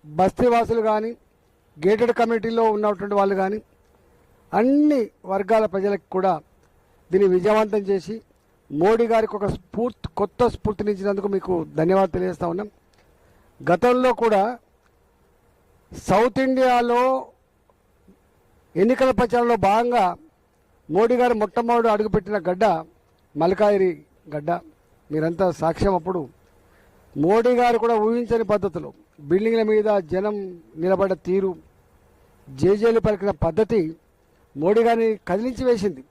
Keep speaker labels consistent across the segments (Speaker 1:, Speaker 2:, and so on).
Speaker 1: బస్తీవాసులు కానీ గేటెడ్ కమ్యూనిటీలో ఉన్నటువంటి వాళ్ళు కానీ అన్ని వర్గాల ప్రజలకు కూడా దీన్ని విజయవంతం చేసి మోడీ గారికి ఒక కొత్త స్ఫూర్తినిచ్చినందుకు మీకు ధన్యవాదాలు తెలియజేస్తా ఉన్నాం. గతంలో కూడా సౌత్ ఇండియాలో ఎన్నికల ప్రచారంలో భాగంగా మోడీ గారు మొట్టమొదటి అడుగుపెట్టిన గడ్డ మల్కాయిరి గడ్డ. మీరంతా సాక్ష్యం. అప్పుడు మోడీ గారు కూడా ఊహించని పద్ధతిలో బిల్డింగ్ల మీద జనం నిలబడ్డ తీరు, జేజేలు పలికిన పద్ధతి మోడీ గారిని కదిలించి వేసింది.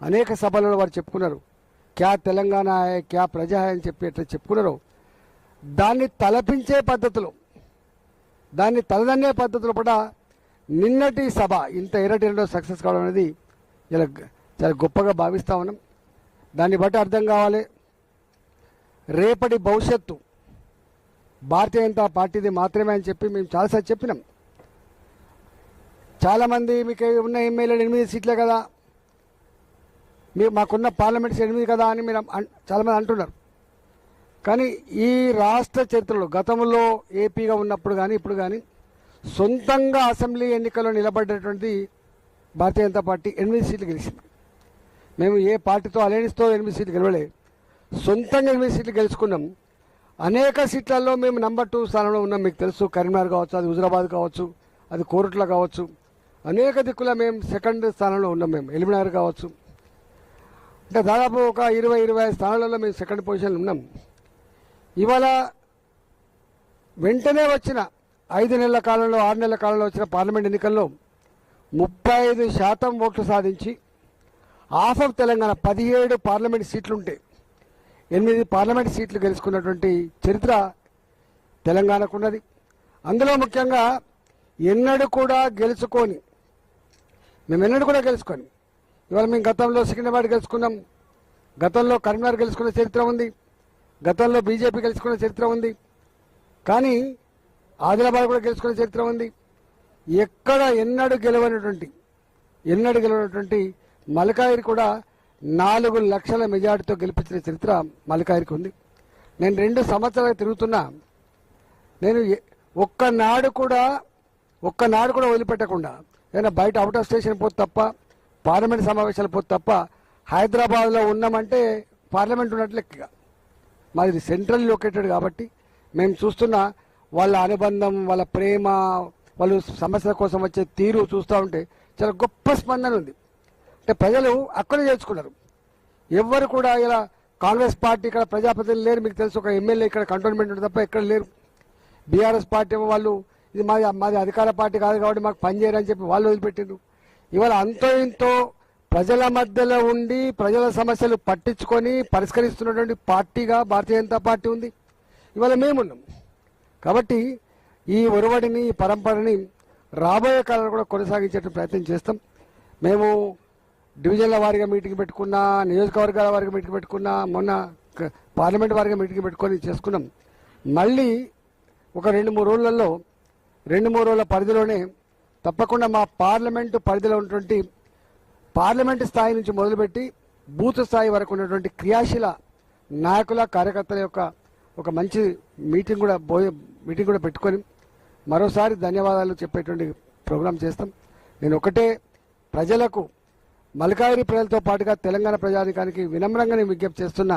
Speaker 1: అనేక సభలలో వారు చెప్పుకున్నారు, క్యా తెలంగాణ హై, క్యా ప్రజా హై అని చెప్పి ఎట్లా చెప్పుకున్నారో దాన్ని తలపించే పద్ధతిలో, దాన్ని తలదన్నే పద్ధతిలో కూడా నిన్నటి సభ ఇంత ఎరటెరటో సక్సెస్ కావడం అనేది ఇలా చాలా గొప్పగా భావిస్తూ ఉన్నాం. దాన్ని బట్టి అర్థం కావాలి, రేపటి భవిష్యత్తు భారతీయ జనతా పార్టీది మాత్రమే అని చెప్పి మేము చాలాసార్లు చెప్పినాం. చాలామంది మీకు ఉన్న ఎమ్మెల్యేలు 8 సీట్లే కదా, మాకున్న పార్లమెంట్ 8 కదా అని మీరు చాలామంది అంటున్నారు. కానీ ఈ రాష్ట్ర చరిత్రలో గతంలో ఏపీగా ఉన్నప్పుడు కానీ ఇప్పుడు కానీ సొంతంగా అసెంబ్లీ ఎన్నికల్లో నిలబడ్డటువంటి భారతీయ జనతా పార్టీ 8 సీట్లు గెలిచింది. మేము ఏ పార్టీతో అలయన్స్తో 8 సీట్లు గెలవలే, సొంతంగా 8 సీట్లు గెలుచుకున్నాం. అనేక సీట్లలో మేము నెంబర్ 2 స్థానంలో ఉన్నాం. మీకు తెలుసు, కరీంనగర్ కావచ్చు, అది హుజరాబాద్ కావచ్చు, అది కోరుట్ల కావచ్చు, అనేక దిక్కుల మేము సెకండ్ స్థానంలో ఉన్నాం. మేము ఎలిమినగర్ కావచ్చు, అంటే దాదాపు ఒక 20-25 స్థానాలలో మేము సెకండ్ పొజిషన్లో ఉన్నాం. ఇవాళ వెంటనే వచ్చిన 5 నెలల కాలంలో 6 నెలల కాలంలో వచ్చిన పార్లమెంట్ ఎన్నికల్లో 35% ఓట్లు సాధించి హాఫ్ ఆఫ్ తెలంగాణ 17 పార్లమెంట్ సీట్లుంటే 8 పార్లమెంట్ సీట్లు గెలుచుకున్నటువంటి చరిత్ర తెలంగాణకు ఉన్నది. అందులో ముఖ్యంగా ఎన్నడూ కూడా గెలుచుకొని ఇవాళ మేము గతంలో సికింద్రాబాద్ గెలుచుకున్నాం, గతంలో కరీంనగర్ గెలుచుకున్న చరిత్ర ఉంది, గతంలో బీజేపీ గెలుచుకున్న చరిత్ర ఉంది, కానీ ఆదిలాబాద్ కూడా గెలుచుకున్న చరిత్ర ఉంది. ఎక్కడ ఎన్నడూ గెలవనటువంటి మల్కాయిరి కూడా 4 లక్షల మెజార్టీతో గెలిపించిన చరిత్ర మల్కాయిరికి ఉంది. నేను 2 సంవత్సరాలు తిరుగుతున్నా, నేను ఒక్కనాడు కూడా వదిలిపెట్టకుండా ఏదైనా బయట అవుట్ ఆఫ్ స్టేషన్ పోతే తప్ప, పార్లమెంట్ సమావేశాలు పోతే తప్ప, హైదరాబాద్లో ఉన్నామంటే పార్లమెంట్ ఉన్నట్లు లెక్కగా. మాది సెంట్రల్ లొకేటెడ్ కాబట్టి మేము చూస్తున్న వాళ్ళ అనుబంధం, వాళ్ళ ప్రేమ, వాళ్ళు సమస్యల కోసం వచ్చే తీరు చూస్తూ ఉంటే చాలా గొప్ప స్పందన ఉంది. అంటే ప్రజలు అక్కడే చేర్చుకున్నారు. ఎవ్వరు కూడా ఇలా కాంగ్రెస్ పార్టీ ఇక్కడ ప్రజాప్రతినిధులు లేరు. మీకు తెలుసు, ఒక ఎమ్మెల్యే ఇక్కడ కంటోన్మెంట్ ఉంటుంది తప్ప ఎక్కడ లేరు. బీఆర్ఎస్ పార్టీ వాళ్ళు ఇది మాది అధికార పార్టీ కాదు కాబట్టి మాకు పనిచేయరని చెప్పి వాళ్ళు వదిలిపెట్టిండ్రు. ఇవాళ అంతో ఇంతో ప్రజల మధ్యలో ఉండి ప్రజల సమస్యలు పట్టించుకొని పరిష్కరిస్తున్నటువంటి పార్టీగా భారతీయ జనతా పార్టీ ఉంది. ఇవాళ మేమున్నాం కాబట్టి ఈ ఒరవడిని, ఈ పరంపరని రాబోయే కాలంలో కూడా కొనసాగించే ప్రయత్నం చేస్తాం. మేము డివిజన్ల వారిగా మీటింగ్ పెట్టుకున్నా, నియోజకవర్గాల వారిగా మీటింగ్ పెట్టుకున్నా, మొన్న పార్లమెంట్ వారిగా మీటింగ్ పెట్టుకొని చేసుకున్నాం. మళ్ళీ ఒక 2-3 రోజులలో 2-3 రోజుల పరిధిలోనే తప్పకుండా మా పార్లమెంటు పరిధిలో ఉన్నటువంటి పార్లమెంటు స్థాయి నుంచి మొదలుపెట్టి బూత్ స్థాయి వరకు ఉన్నటువంటి క్రియాశీల నాయకుల, కార్యకర్తల యొక్క ఒక మంచి మీటింగ్ కూడా పెట్టుకొని మరోసారి ధన్యవాదాలు చెప్పేటువంటి ప్రోగ్రాం చేస్తాం. నేను ఒకటే ప్రజలకు, మల్కాయిరి ప్రజలతో పాటుగా తెలంగాణ ప్రజానికానికి వినమ్రంగా నేను విజ్ఞప్తి చేస్తున్నా.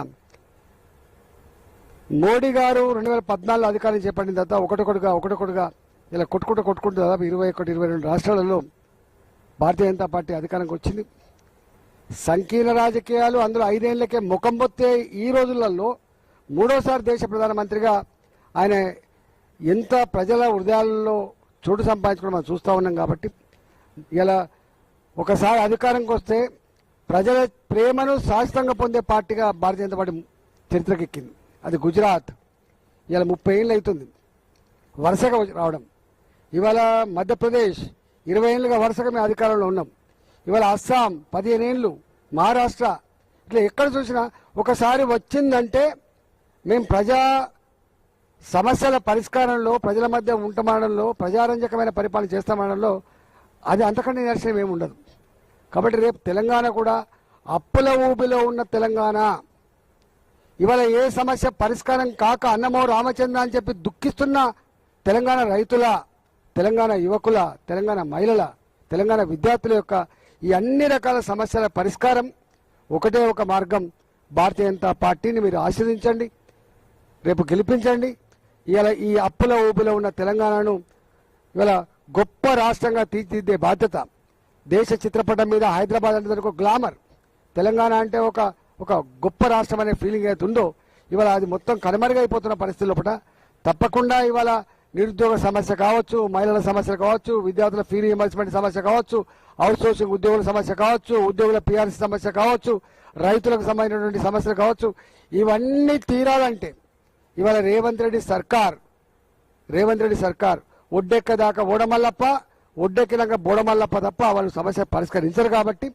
Speaker 1: మోడీ గారు 2014 అధికారం చేపట్టిన తర్వాత ఒకటొకటిగా ఇలా కొట్టుకుంటూ దాదాపు 21-22 రాష్ట్రాలలో భారతీయ జనతా పార్టీ అధికారంకి వచ్చింది. సంకీర్ణ రాజకీయాలు అందులో 5 ఏళ్లకే ముఖం పొత్తే ఈ రోజులలో 3వసారి దేశ ప్రధానమంత్రిగా ఆయన ఎంత ప్రజల హృదయాలలో చోటు సంపాదించుకోవడం మనం చూస్తూ ఉన్నాం. కాబట్టి ఇలా ఒకసారి అధికారంకి వస్తే ప్రజల ప్రేమను శాశ్వతంగా పొందే పార్టీగా భారతీయ జనతా పార్టీ చరిత్రకెక్కింది. అది గుజరాత్ ఇలా 30 ఏళ్ళు అవుతుంది వరుసగా రావడం. ఇవాళ మధ్యప్రదేశ్ 20 ఏళ్ళుగా వరుసగా మేము అధికారంలో ఉన్నాం. ఇవాళ అస్సాం 15 ఏళ్ళు, మహారాష్ట్ర, ఇట్లా ఎక్కడ చూసినా ఒకసారి వచ్చిందంటే మేము ప్రజా సమస్యల పరిష్కారంలో, ప్రజల మధ్య ఉంటమాడంలో, ప్రజారంజకమైన పరిపాలన చేస్తామనడంలో అది అంతకంటే నిరసనం ఏమి ఉండదు. కాబట్టి రేపు తెలంగాణ కూడా అప్పుల ఊబిలో ఉన్న తెలంగాణ, ఇవాళ ఏ సమస్య పరిష్కారం కాక అన్నమో రామచంద్ర అని చెప్పి దుఃఖిస్తున్న తెలంగాణ రైతుల, తెలంగాణ యువకుల, తెలంగాణ మహిళల, తెలంగాణ విద్యార్థుల యొక్క ఈ అన్ని రకాల సమస్యల పరిష్కారం ఒకటే ఒక మార్గం. భారతీయ జనతా పార్టీని మీరు ఆశీర్వదించండి, రేపు గెలిపించండి. ఇవాళ ఈ అప్పుల ఊబిలో ఉన్న తెలంగాణను ఇవాళ గొప్ప రాష్ట్రంగా తీర్చిదిద్దే బాధ్యత. దేశ చిత్రపటం మీద హైదరాబాద్ అంటే ఒక గ్లామర్, తెలంగాణ అంటే ఒక గొప్ప రాష్ట్రం అనే ఫీలింగ్ అయితే ఉందో ఇవాళ అది మొత్తం కనుమరుగైపోతున్న పరిస్థితి లోపల తప్పకుండా ఇవాళ నిరుద్యోగ సమస్య కావచ్చు, మహిళల సమస్య కావచ్చు, విద్యార్థుల ఫీ రీయింబర్స్మెంట్ సమస్య కావచ్చు, అవుట్ సోర్సింగ్ ఉద్యోగుల సమస్య కావచ్చు, ఉద్యోగుల పీఆర్సీ సమస్య కావచ్చు, రైతులకు సంబంధించినటువంటి సమస్యలు కావచ్చు, ఇవన్నీ తీరాలంటే ఇవాళ రేవంత్ రెడ్డి సర్కార్ ఒడ్డెక్కదాకా ఓడమల్లప్ప, ఒడ్డెక్కినాక బోడమల్లప్ప తప్ప వాళ్ళు సమస్య పరిష్కరించరు. కాబట్టి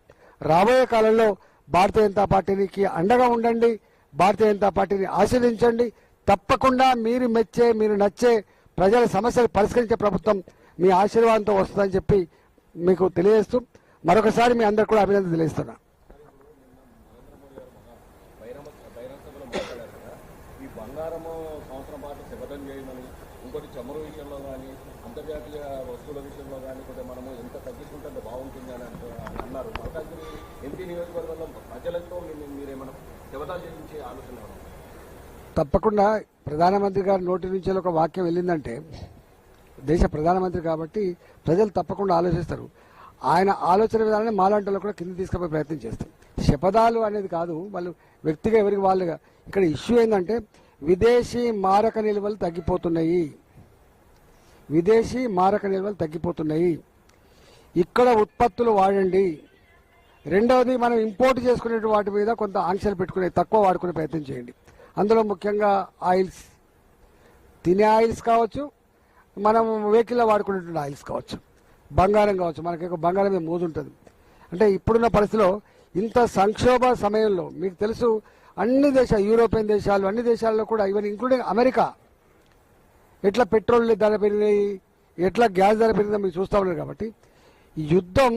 Speaker 1: రాబోయే కాలంలో భారతీయ జనతా పార్టీకి అండగా ఉండండి, భారతీయ జనతా పార్టీని ఆశీర్వదించండి. తప్పకుండా మీరు మెచ్చే, మీరు నచ్చే ప్రజల సమస్యలు పరిష్కరించే ప్రభుత్వం మీ ఆశీర్వాదంతో వస్తుందని చెప్పి మీకు తెలియజేస్తూ మరొకసారి మీ అందరు కూడా అభినందన తెలియజేస్తున్నా.
Speaker 2: ఈ బంగారము సంవత్సరం పాటు శపథం చేయమని, ఇంకోటి చమురు విషయంలో కానీ అంతర్జాతీయ వస్తువుల విషయంలో కానీ కొంచెం మనము ఎంత తగ్గించుకుంటే బాగుంటుంది అని అన్నారు. మల్కాజ్గిరి ఎంపీ నియోజకవర్గంలో ప్రజలతో మీరేమైనా శపథాలు చేయించే ఆలోచన?
Speaker 1: తప్పకుండా ప్రధానమంత్రి గారి నోటి నుంచి ఒక వాక్యం వెళ్ళిందంటే దేశ ప్రధానమంత్రి కాబట్టి ప్రజలు తప్పకుండా ఆలోచిస్తారు. ఆయన ఆలోచన విధానాన్ని మాలాంటి కూడా కింద తీసుకుపోయే ప్రయత్నం చేస్తారు. శపథాలు అనేది కాదు, వాళ్ళు వ్యక్తిగా ఎవరికి వాళ్ళుగా. ఇక్కడ ఇష్యూ ఏంటంటే విదేశీ మారక నిల్వలు తగ్గిపోతున్నాయి. ఇక్కడ ఉత్పత్తులు వాడండి. రెండవది, మనం ఇంపోర్ట్ చేసుకునే వాటి మీద కొంత ఆంక్షలు పెట్టుకునే, తక్కువ వాడుకునే ప్రయత్నం చేయండి. అందులో ముఖ్యంగా ఆయిల్స్, తినే ఆయిల్స్ కావచ్చు, మనం వెహికల్లో వాడుకునేటువంటి ఆయిల్స్ కావచ్చు, బంగారం కావచ్చు. మనకి బంగారం మీద మోజు ఉంటుంది. అంటే ఇప్పుడున్న పరిస్థితిలో ఇంత సంక్షోభ సమయంలో మీకు తెలుసు అన్ని దేశాలు, యూరోపియన్ దేశాలు, అన్ని దేశాల్లో కూడా ఈవెన్ ఇంక్లూడింగ్ అమెరికా ఎట్లా పెట్రోల్ ధర పెరిగినాయి, ఎట్లా గ్యాస్ ధర పెరిగిందో మీరు చూస్తూ ఉన్నారు. కాబట్టి యుద్ధం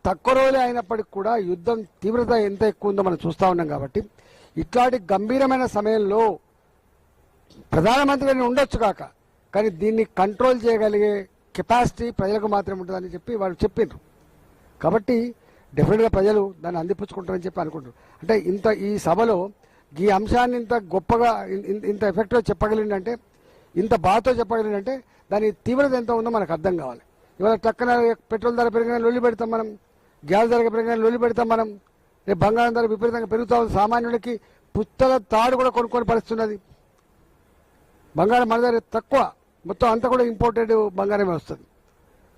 Speaker 1: తక్కువ రోజులే అయినప్పటికీ కూడా యుద్ధం తీవ్రత ఎంత ఎక్కువ ఉందో మనం చూస్తూ ఉన్నాం. కాబట్టి ఇట్లాంటి గంభీరమైన సమయంలో ప్రధానమంత్రి ఉండొచ్చు కాక, కానీ దీన్ని కంట్రోల్ చేయగలిగే కెపాసిటీ ప్రజలకు మాత్రమే ఉంటుందని చెప్పి వాళ్ళు చెప్పిండ్రు. కాబట్టి డెఫినెట్గా ప్రజలు దాన్ని అందిపుచ్చుకుంటారని చెప్పి అనుకుంటారు. అంటే ఈ సభలో ఈ అంశాన్ని ఇంత గొప్పగా, ఇంత ఎఫెక్ట్గా చెప్పగలిగిందంటే, ఇంత బాధతో చెప్పగలిగిందంటే దాని తీవ్రత ఎంత ఉందో మనకు అర్థం కావాలి. ఇవాళ టక్కన పెట్రోల్ ధర పెరిగిన లొల్లి పెడతాం మనం, గ్యాస్ ధర పెరిగిన లొల్లి పెడతాం మనం, రేపు బంగారం ధర విపరీతంగా పెరుగుతూ ఉంది. సామాన్యుడికి పుస్తల తాడు కూడా కొనుక్కొని పరిస్థితున్నది. బంగారం మన దగ్గర తక్కువ, మొత్తం అంతా కూడా ఇంపోర్టెడ్ బంగారమే వస్తుంది.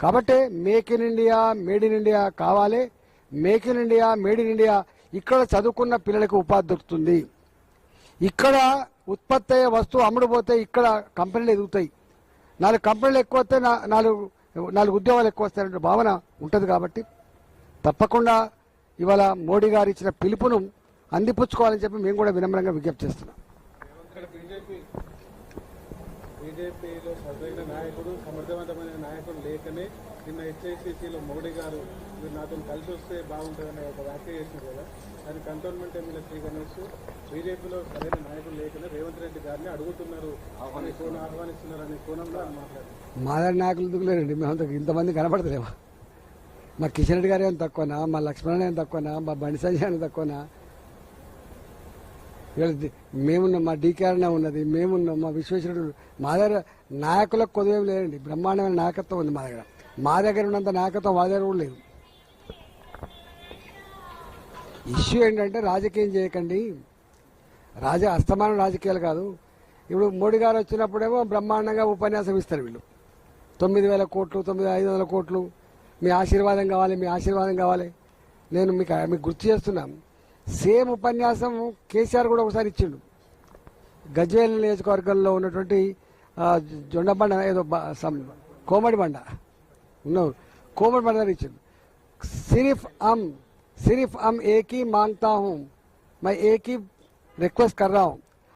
Speaker 1: కాబట్టి make in India, made in India కావాలి. Make in India, made in India, ఇక్కడ చదువుకున్న పిల్లలకు ఉపాధి దొరుకుతుంది. ఇక్కడ ఉత్పత్తి అయ్యే వస్తువు అమ్ముడుపోతే ఇక్కడ కంపెనీలు ఎదుగుతాయి. 4 కంపెనీలు ఎక్కువ వస్తే 4 ఉద్యోగాలు ఎక్కువ వస్తాయనే భావన ఉంటుంది. కాబట్టి తప్పకుండా ఇవాళ మోడీ గారు ఇచ్చిన పిలుపును అందిపుచ్చుకోవాలని చెప్పి మేము కూడా వినమ్రంగా విజ్ఞప్తి చేస్తున్నాం.
Speaker 3: బీజేపీలో సరైన నాయకుడు, సమర్థవంతమైన నాయకుడు లేకనే నిన్న హెచ్ఐసిసిలో మోడీ గారు మీరు నాతో కలిసి వస్తే బాగుంటుందనే ఒక వ్యాఖ్య చేసింది కదా. దాని కంటోన్మెంట్ ఎమ్మెల్యే శ్రీ గణేష్ బీజేపీలో సరైన నాయకుడు లేకనే రేవంత్ రెడ్డి గారిని అడుగుతున్నారు, ఆహ్వానిస్తున్నారు అనే కోణంలో మాట్లాడారు.
Speaker 1: మాదారి నాయకులు దిగులేరండి, మేమంతా ఇంతమంది కనపడతలేమా? మా కిషన్ రెడ్డి గారు ఏమైనా తక్కువనా, మా లక్ష్మణ్ ఏమైనా తక్కువనా, మా బండి సంజయ్ ఏమైనా తక్కువనా? మేమున్నాం, మా డీకేఆర్నే ఉన్నది, మేమున్నాం, మా విశ్వేశ్వరుడు. మా దగ్గర నాయకులకు కొద్దివేం లేదండి, బ్రహ్మాండమైన నాయకత్వం ఉంది మా దగ్గర. మా దగ్గర ఉన్నంత నాయకత్వం వాళ్ళ దగ్గర కూడా లేదు. ఇష్యూ ఏంటంటే రాజకీయం చేయకండి, అస్తమానం రాజకీయాలు కాదు. ఇప్పుడు మోడీ గారు వచ్చినప్పుడేమో బ్రహ్మాండంగా ఉపన్యాసం ఇస్తారు వీళ్ళు. 9,000 కోట్లు, 9,500 కోట్లు, మీ ఆశీర్వాదం కావాలి. నేను మీకు గుర్తు చేస్తున్నాను, సేమ్ ఉపన్యాసం కేసీఆర్ కూడా ఒకసారి ఇచ్చిండు. గజ్వేల్ నియోజకవర్గంలో ఉన్నటువంటి జొండబండ ఏదో కోమడి బండ దగ్గర ఇచ్చిండు. सिर्फ हम एक ही मांगता हूं, मैं एक ही रिक्वेस्ट कर रहा हूं